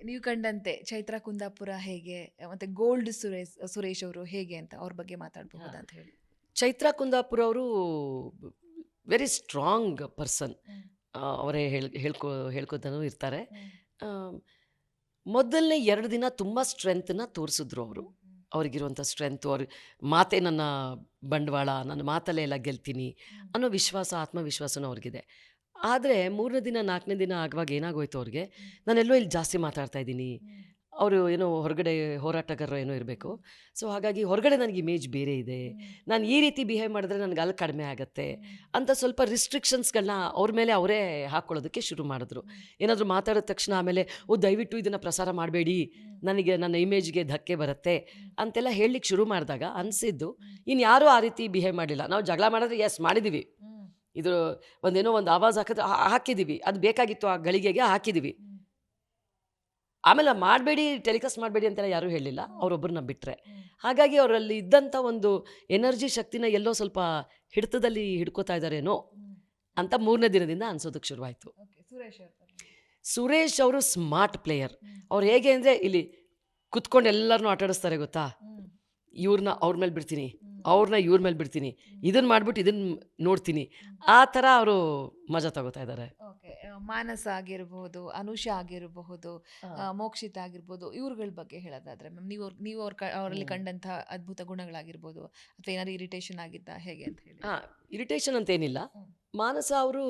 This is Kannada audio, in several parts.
ನೀವು ಕಂಡಂತೆ ಚೈತ್ರ ಕುಂದಾಪುರ ಹೇಗೆ, ಮತ್ತೆ ಗೋಲ್ಡ್ ಸುರೇಶ್ ಅವರು ಹೇಗೆ ಅಂತ ಅವ್ರ ಬಗ್ಗೆ ಮಾತಾಡಬಹುದು ಅಂತ ಹೇಳಿ. ಚೈತ್ರ ಕುಂದಾಪುರ ಅವರು ವೆರಿ ಸ್ಟ್ರಾಂಗ್ ಪರ್ಸನ್. ಅವರೇ ಹೇಳ್ಕೊತಾನೂ ಇರ್ತಾರೆ. ಮೊದಲನೇ 2 ದಿನ ತುಂಬ ಸ್ಟ್ರೆಂತನ್ನ ತೋರಿಸಿದ್ರು ಅವರು. ಅವ್ರಿಗಿರುವಂಥ ಸ್ಟ್ರೆಂತು, ಅವ್ರ ಮಾತೇ ನನ್ನ ಬಂಡವಾಳ, ನನ್ನ ಮಾತಲ್ಲೇ ಎಲ್ಲ ಗೆಲ್ತೀನಿ ಅನ್ನೋ ವಿಶ್ವಾಸ, ಆತ್ಮವಿಶ್ವಾಸನೂ ಅವ್ರಿಗಿದೆ. ಆದರೆ 3ನೇ ದಿನ 4ನೇ ದಿನ ಆಗುವಾಗ ಏನಾಗೋಯ್ತು ಅವ್ರಿಗೆ, ನಾನೆಲ್ಲೋ ಇಲ್ಲಿ ಜಾಸ್ತಿ ಮಾತಾಡ್ತಾ ಇದ್ದೀನಿ, ಅವರು ಏನೋ ಹೊರಗಡೆ ಹೋರಾಟಗಾರರು ಏನೋ ಇರಬೇಕು. ಸೊ ಹಾಗಾಗಿ ಹೊರಗಡೆ ನನಗೆ ಇಮೇಜ್ ಬೇರೆ ಇದೆ, ನಾನು ಈ ರೀತಿ ಬಿಹೇವ್ ಮಾಡಿದ್ರೆ ನನಗೆ ಅಲ್ಲಿ ಕಡಿಮೆ ಆಗುತ್ತೆ ಅಂತ ಸ್ವಲ್ಪ ರಿಸ್ಟ್ರಿಕ್ಷನ್ಸ್ಗಳನ್ನ ಅವ್ರ ಮೇಲೆ ಅವರೇ ಹಾಕ್ಕೊಳ್ಳೋದಕ್ಕೆ ಶುರು ಮಾಡಿದ್ರು. ಏನಾದರೂ ಮಾತಾಡಿದ ತಕ್ಷಣ ಆಮೇಲೆ ದಯವಿಟ್ಟು ಇದನ್ನು ಪ್ರಸಾರ ಮಾಡಬೇಡಿ, ನನಗೆ ನನ್ನ ಇಮೇಜ್ಗೆ ಧಕ್ಕೆ ಬರುತ್ತೆ ಅಂತೆಲ್ಲ ಹೇಳಲಿಕ್ಕೆ ಶುರು ಮಾಡಿದಾಗ ಅನಿಸಿದ್ದು, ಇನ್ನು ಯಾರೂ ಆ ರೀತಿ ಬಿಹೇವ್ ಮಾಡಲಿಲ್ಲ. ನಾವು ಜಗಳ ಮಾಡಿದ್ರೆ ಎಸ್ ಮಾಡಿದ್ದೀವಿ, ಇದು ಒಂದೇನೋ ಒಂದು ಆವಾಜ್ ಹಾಕಿದ್ದೀವಿ, ಅದು ಬೇಕಾಗಿತ್ತು ಆ ಗಳಿಗೆಗೆ ಹಾಕಿದ್ದೀವಿ. ಆಮೇಲೆ ಮಾಡಬೇಡಿ, ಟೆಲಿಕಾಸ್ಟ್ ಮಾಡಬೇಡಿ ಅಂತೆಲ್ಲ ಯಾರೂ ಹೇಳಲಿಲ್ಲ, ಅವರೊಬ್ಬರನ್ನ ಬಿಟ್ಟರೆ. ಹಾಗಾಗಿ ಅವರಲ್ಲಿ ಇದ್ದಂಥ ಒಂದು ಎನರ್ಜಿ ಶಕ್ತಿನ ಎಲ್ಲೋ ಸ್ವಲ್ಪ ಹಿಡಿತದಲ್ಲಿ ಹಿಡ್ಕೋತಾ ಇದ್ದಾರೇನೋ ಅಂತ 3ನೇ ದಿನದಿಂದ ಅನ್ಸೋದಕ್ಕೆ ಶುರುವಾಯಿತು. ಸುರೇಶ್ ಅವರು ಸ್ಮಾರ್ಟ್ ಪ್ಲೇಯರ್. ಅವ್ರು ಹೇಗೆ ಅಂದರೆ, ಇಲ್ಲಿ ಕುತ್ಕೊಂಡು ಎಲ್ಲರನ್ನೂ ಆಟಾಡಿಸ್ತಾರೆ ಗೊತ್ತಾ, ಇವ್ರನ್ನ ಅವ್ರ ಮೇಲೆ ಬಿಡ್ತೀನಿ, ಅವ್ರನ್ನ ಇವ್ರ ಮೇಲೆ ಬಿಡ್ತೀನಿ, ಇದನ್ನು ಮಾಡಿಬಿಟ್ಟು ಇದನ್ನು ನೋಡ್ತೀನಿ, ಆ ಥರ ಅವರು ಮಜಾ ತಗೋತಾ ಇದ್ದಾರೆ. ಮಾನಸ ಆಗಿರಬಹುದು, ಅನುಷಾ ಆಗಿರಬಹುದು, ಮೋಕ್ಷಿತ ಆಗಿರ್ಬೋದು, ಇವ್ರಗಳ ಬಗ್ಗೆ ಹೇಳೋದಾದ್ರೆ ಮ್ಯಾಮ್, ನೀವು ಅವರಲ್ಲಿ ಕಂಡಂತಹ ಅದ್ಭುತ ಗುಣಗಳಾಗಿರ್ಬೋದು, ಅಥವಾ ಏನಾದ್ರು ಇರಿಟೇಷನ್ ಆಗಿದ್ದ ಹೇಗೆ ಅಂತ ಹೇಳಿ. ಇರಿಟೇಷನ್ ಅಂತೇನಿಲ್ಲ. ಮಾನಸ ಅವರು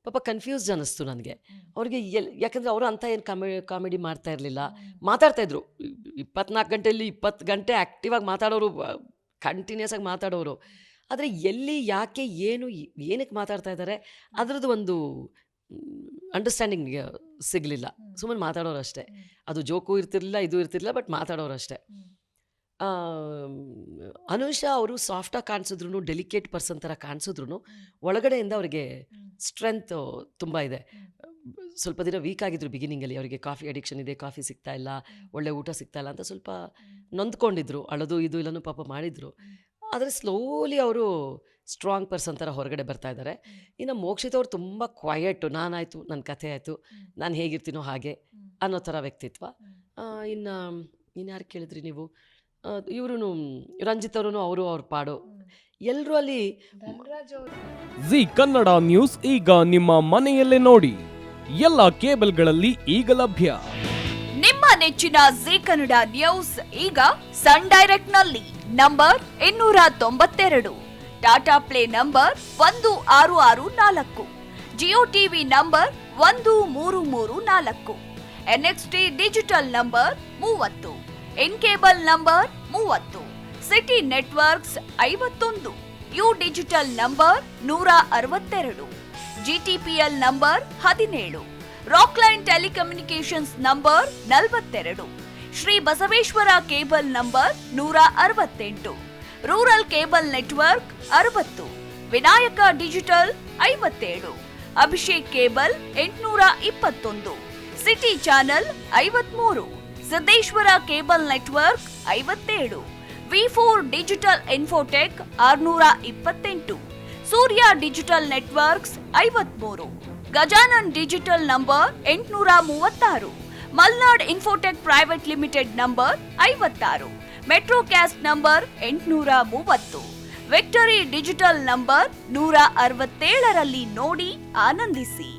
ಪಾಪ ಕನ್ಫ್ಯೂಸ್ಡ್ ಅನ್ನಿಸ್ತು ನನಗೆ. ಅವ್ರಿಗೆ ಯಾಕಂದರೆ ಅವರು ಅಂಥ ಏನು ಕಾಮಿಡಿ ಮಾಡ್ತಾ ಇರಲಿಲ್ಲ, ಮಾತಾಡ್ತಾಯಿದ್ರು 24 ಗಂಟೆಯಲ್ಲಿ 20 ಗಂಟೆ ಆ್ಯಕ್ಟಿವ್ ಆಗಿ ಮಾತಾಡೋರು, ಕಂಟಿನ್ಯೂಸ್ ಆಗಿ ಮಾತಾಡೋರು. ಆದರೆ ಎಲ್ಲಿ, ಯಾಕೆ, ಏನಕ್ಕೆ ಮಾತಾಡ್ತಾ ಇದ್ದಾರೆ ಅದರದ್ದು ಒಂದು ಅಂಡರ್ಸ್ಟ್ಯಾಂಡಿಂಗ್ ಸಿಗಲಿಲ್ಲ. ಸುಮ್ಮನೆ ಮಾತಾಡೋರು ಅಷ್ಟೇ. ಅದು ಜೋಕು ಇರ್ತಿರ್ಲಿಲ್ಲ, ಇದು ಇರ್ತಿರ್ಲಿಲ್ಲ, ಬಟ್ ಮಾತಾಡೋರು ಅಷ್ಟೇ. ಅನುಷಾ ಅವರು ಸಾಫ್ಟಾಗಿ ಕಾಣಿಸಿದ್ರು, ಡೆಲಿಕೇಟ್ ಪರ್ಸನ್ ಥರ ಕಾಣಿಸಿದ್ರು, ಒಳಗಡೆಯಿಂದ ಅವರಿಗೆ ಸ್ಟ್ರೆಂತ್ ತುಂಬ ಇದೆ. ಸ್ವಲ್ಪ ದಿನ ವೀಕ್ ಆಗಿದ್ರು ಬಿಗಿನಿಂಗಲ್ಲಿ, ಅವರಿಗೆ ಕಾಫಿ ಅಡಿಕ್ಷನ್ ಇದೆ, ಕಾಫಿ ಸಿಗ್ತಾ ಇಲ್ಲ, ಒಳ್ಳೆ ಊಟ ಸಿಗ್ತಾ ಇಲ್ಲ ಅಂತ ಸ್ವಲ್ಪ ನೊಂದ್ಕೊಂಡಿದ್ರು, ಅಳೋದು ಇದು ಇಲ್ಲನೂ ಪಾಪ ಮಾಡಿದರು. ಆದರೆ ಸ್ಲೋಲಿ ಅವರು ಸ್ಟ್ರಾಂಗ್ ಪರ್ಸನ್ ಥರ ಹೊರಗಡೆ ಬರ್ತಾ ಇದ್ದಾರೆ. ಇನ್ನು ಮೋಕ್ಷಿತ್ ಅವರು ತುಂಬ ಕ್ವಯೆಟು, ನಾನಾಯಿತು, ನನ್ನ ಕಥೆ ಆಯಿತು, ನಾನು ಹೇಗಿರ್ತೀನೋ ಹಾಗೆ ಅನ್ನೋ ಥರ ವ್ಯಕ್ತಿತ್ವ. ಇನ್ನು ಯಾರು ಕೇಳಿದ್ರಿ ನೀವು, ಇವರು ರಂಜಿತ್ ಅವರು, ಅವ್ರ ಪಾಡು ಎಲ್ಲರೂ ಅಲ್ಲಿ. ಜಿ ಕನ್ನಡ ನ್ಯೂಸ್ ಈಗ ನಿಮ್ಮ ಮನೆಯಲ್ಲೇ ನೋಡಿ, ಎಲ್ಲ ಕೇಬಲ್ಗಳಲ್ಲಿ ಈಗ ಲಭ್ಯ. ನಿಮ್ಮ ನೆಚ್ಚಿನ ಜಿ ಕನ್ನಡ ನ್ಯೂಸ್ ಈಗ ಸನ್ ಡೈರೆಕ್ಟ್ ನಲ್ಲಿ number 292, Tata play number 1664, Jio TV number 1334, NXT digital number 30, in cable number 30, city networks 51, U digital number 162, GTPL number 17, Rockline telecommunications number 42, Shri Basaveshwara cable number 168, rural cable network 60, Vinayaka digital 57, Abhishek cable 821, city channel 53, Siddeshwara cable network 57, V4 digital Infotech 628, Surya digital networks 53, Gajanan digital number 836, Malnad Infotech private limited number 56, Metrocast number 830, Victory Digital number 167ರಲ್ಲಿ ನೋಡಿ ಆನಂದಿಸಿ.